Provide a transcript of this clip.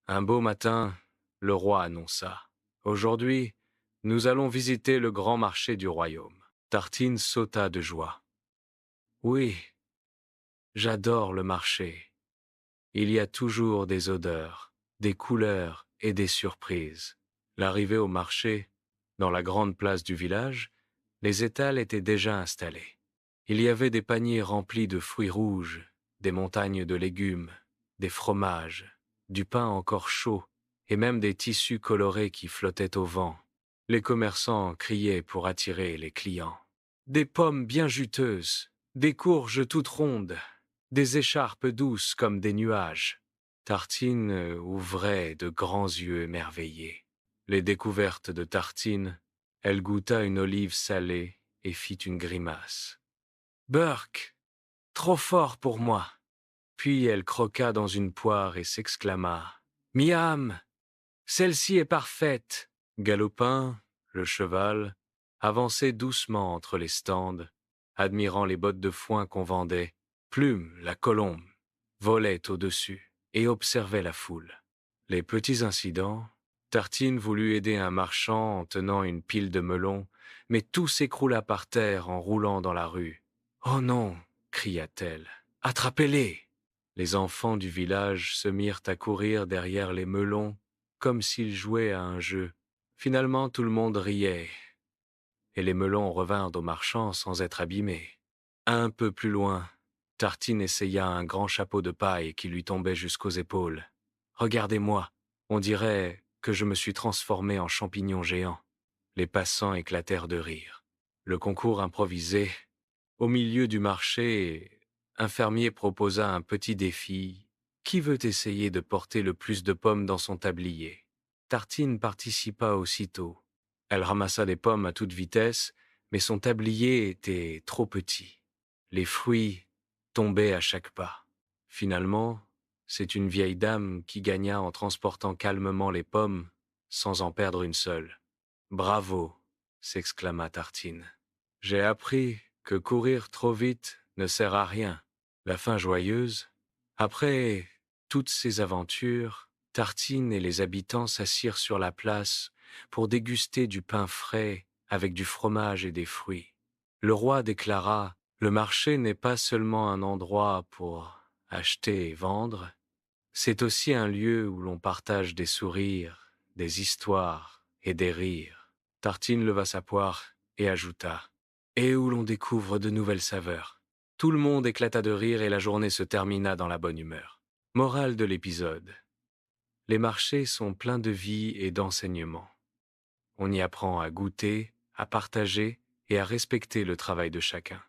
Un beau matin, le roi annonça: Aujourd'hui, nous allons visiter le grand marché du royaume. Tartine sauta de joie. Oui, j'adore le marché. Il y a toujours des odeurs, des couleurs et des surprises. L'arrivée au marché, dans la grande place du village, les étals étaient déjà installés. Il y avait des paniers remplis de fruits rouges, des montagnes de légumes, des fromages, du pain encore chaud et même des tissus colorés qui flottaient au vent. Les commerçants criaient pour attirer les clients. Des pommes bien juteuses, des courges toutes rondes, des écharpes douces comme des nuages. Tartine ouvrait de grands yeux émerveillés. Les découvertes de Tartine, elle goûta une olive salée et fit une grimace. Burke, trop fort pour moi. Puis elle croqua dans une poire et s'exclama. Miam, celle-ci est parfaite. Galopin, le cheval, avançait doucement entre les stands, admirant les bottes de foin qu'on vendait. Plume, la colombe, volait au-dessus et observait la foule. Les petits incidents. Tartine voulut aider un marchand en tenant une pile de melons, mais tout s'écroula par terre en roulant dans la rue. Oh non, cria-t-elle, attrapez-les! Les enfants du village se mirent à courir derrière les melons comme s'ils jouaient à un jeu. Finalement, tout le monde riait, et les melons revinrent au marchand sans être abîmés. Un peu plus loin, Tartine essaya un grand chapeau de paille qui lui tombait jusqu'aux épaules. Regardez-moi, on dirait que je me suis transformé en champignon géant. Les passants éclatèrent de rire. Le concours improvisé. Au milieu du marché, un fermier proposa un petit défi. Qui veut essayer de porter le plus de pommes dans son tablier? Tartine participa aussitôt. Elle ramassa des pommes à toute vitesse, mais son tablier était trop petit. Les fruits tombaient à chaque pas. Finalement, c'est une vieille dame qui gagna en transportant calmement les pommes, sans en perdre une seule. Bravo, s'exclama Tartine. J'ai appris que courir trop vite ne sert à rien. La fin joyeuse. Après toutes ces aventures, Tartine et les habitants s'assirent sur la place pour déguster du pain frais avec du fromage et des fruits. Le roi déclara: Le marché n'est pas seulement un endroit pour acheter et vendre, c'est aussi un lieu où l'on partage des sourires, des histoires et des rires. Tartine leva sa poire et ajouta: Et où l'on découvre de nouvelles saveurs. Tout le monde éclata de rire et la journée se termina dans la bonne humeur. Morale de l'épisode. Les marchés sont pleins de vie et d'enseignements. On y apprend à goûter, à partager et à respecter le travail de chacun.